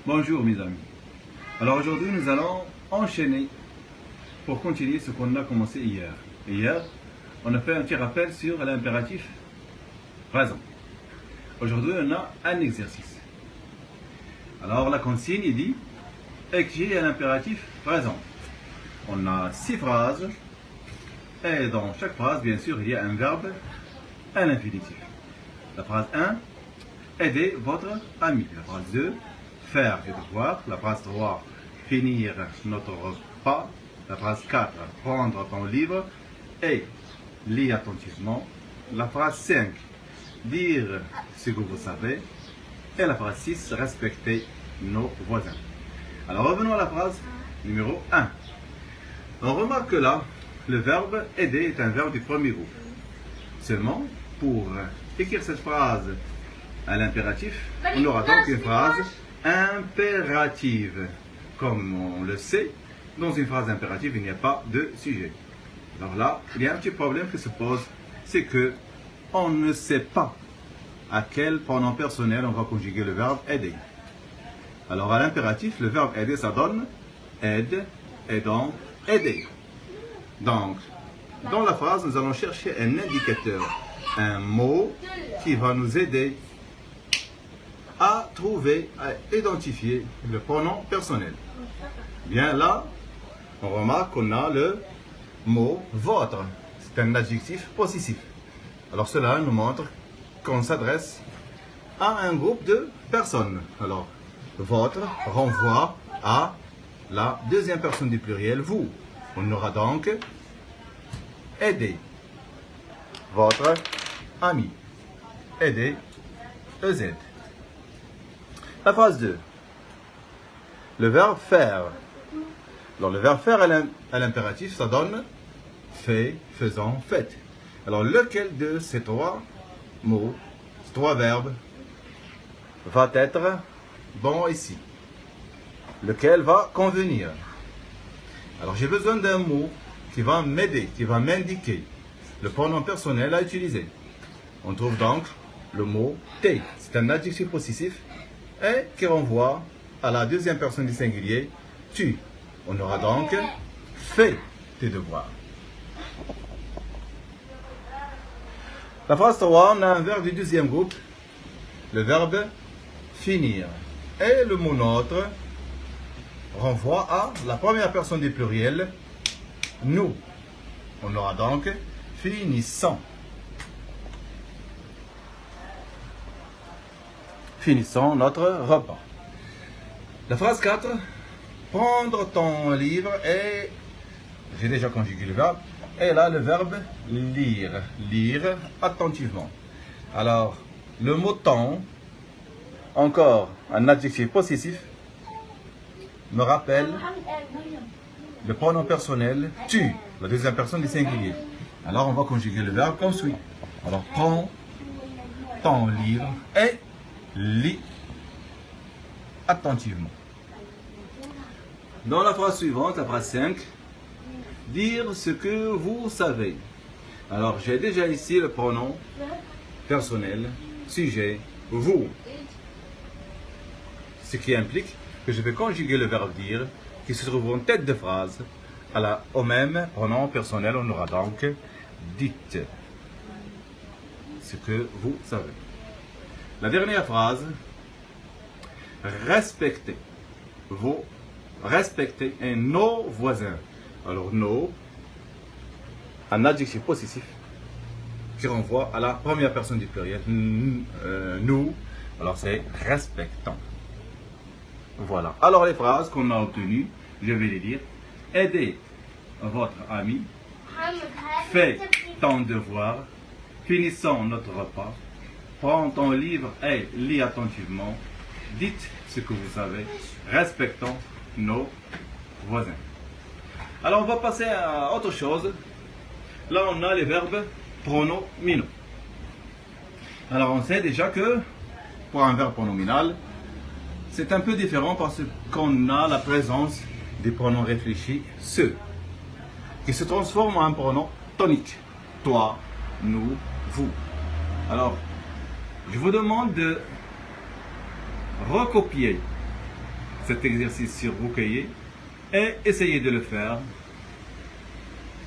Bonjour mes amis. Alors aujourd'hui nous allons enchaîner pour continuer ce qu'on a commencé hier. Hier, on a fait un petit rappel sur l'impératif présent. Aujourd'hui on a un exercice. Alors la consigne il dit écrire l'impératif présent. On a 6 phrases et dans chaque phrase bien sûr il y a un verbe, un infinitif. La phrase 1, aider votre ami. La phrase 2, faire des devoirs. La phrase 3, finir notre repas. La phrase 4, prendre ton livre et lire attentivement. La phrase 5, dire ce que vous savez. Et la phrase 6, respecter nos voisins. Alors revenons à la phrase numéro 1. On remarque que là, le verbe aider est un verbe du premier groupe. Seulement, pour écrire cette phrase à l'impératif, on aura donc une phrase impérative. Comme on le sait, dans une phrase impérative, il n'y a pas de sujet. Alors là, il y a un petit problème qui se pose, c'est que on ne sait pas à quel pronom personnel on va conjuguer le verbe aider. Alors à l'impératif, le verbe aider, ça donne aide, aidant, aider. Donc, dans la phrase, nous allons chercher un indicateur, un mot qui va nous aider à trouver, à identifier le pronom personnel. Bien là, on remarque qu'on a le mot votre. C'est un adjectif possessif. Alors cela nous montre qu'on s'adresse à un groupe de personnes. Alors, votre renvoie à la deuxième personne du pluriel, vous. On aura donc aider votre ami. Aider, EZ. La phrase 2. Le verbe faire. Alors le verbe faire à l'impératif, ça donne fait, faisant, faites. Alors lequel de ces trois mots, ces trois verbes, va être bon ici? Lequel va convenir? Alors j'ai besoin d'un mot qui va m'aider, qui va m'indiquer le pronom personnel à utiliser. On trouve donc le mot t'es. C'est un adjectif possessif et qui renvoie à la deuxième personne du singulier, tu. On aura donc fait tes devoirs. La phrase 3, on a un verbe du deuxième groupe, le verbe finir. Et le mot notre renvoie à la première personne du pluriel, nous. On aura donc finissant. Finissons notre repas. La phrase 4, prendre ton livre et, j'ai déjà conjugué le verbe, et là le verbe lire, lire attentivement. Alors, le mot ton, encore un adjectif possessif, me rappelle le pronom personnel tu, la deuxième personne du singulier. Alors on va conjuguer le verbe comme suit. Alors, prends ton livre et lis attentivement. Dans la phrase suivante, la phrase 5, dire ce que vous savez. Alors, j'ai déjà ici le pronom personnel, sujet, vous. Ce qui implique que je vais conjuguer le verbe dire qui se trouve en tête de phrase au même pronom personnel. On aura donc dites ce que vous savez. La dernière phrase, respectez nos voisins. Alors nos, un adjectif possessif qui renvoie à la première personne du pluriel, nous, alors c'est respectant. Voilà. Alors les phrases qu'on a obtenues, je vais les dire. Aidez votre ami, fais ton devoir, finissons notre repas, prends ton livre et lis attentivement, dites ce que vous savez, respectons nos voisins. Alors on va passer à autre chose. Là on a les verbes pronominaux. Alors on sait déjà que pour un verbe pronominal, c'est un peu différent parce qu'on a la présence des pronoms réfléchis, ce, qui se transforment en un pronom tonique. Toi, nous, vous. Alors, je vous demande de recopier cet exercice sur vos cahiers et essayez de le faire.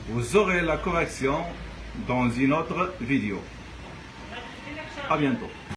Vous aurez la correction dans une autre vidéo. À bientôt.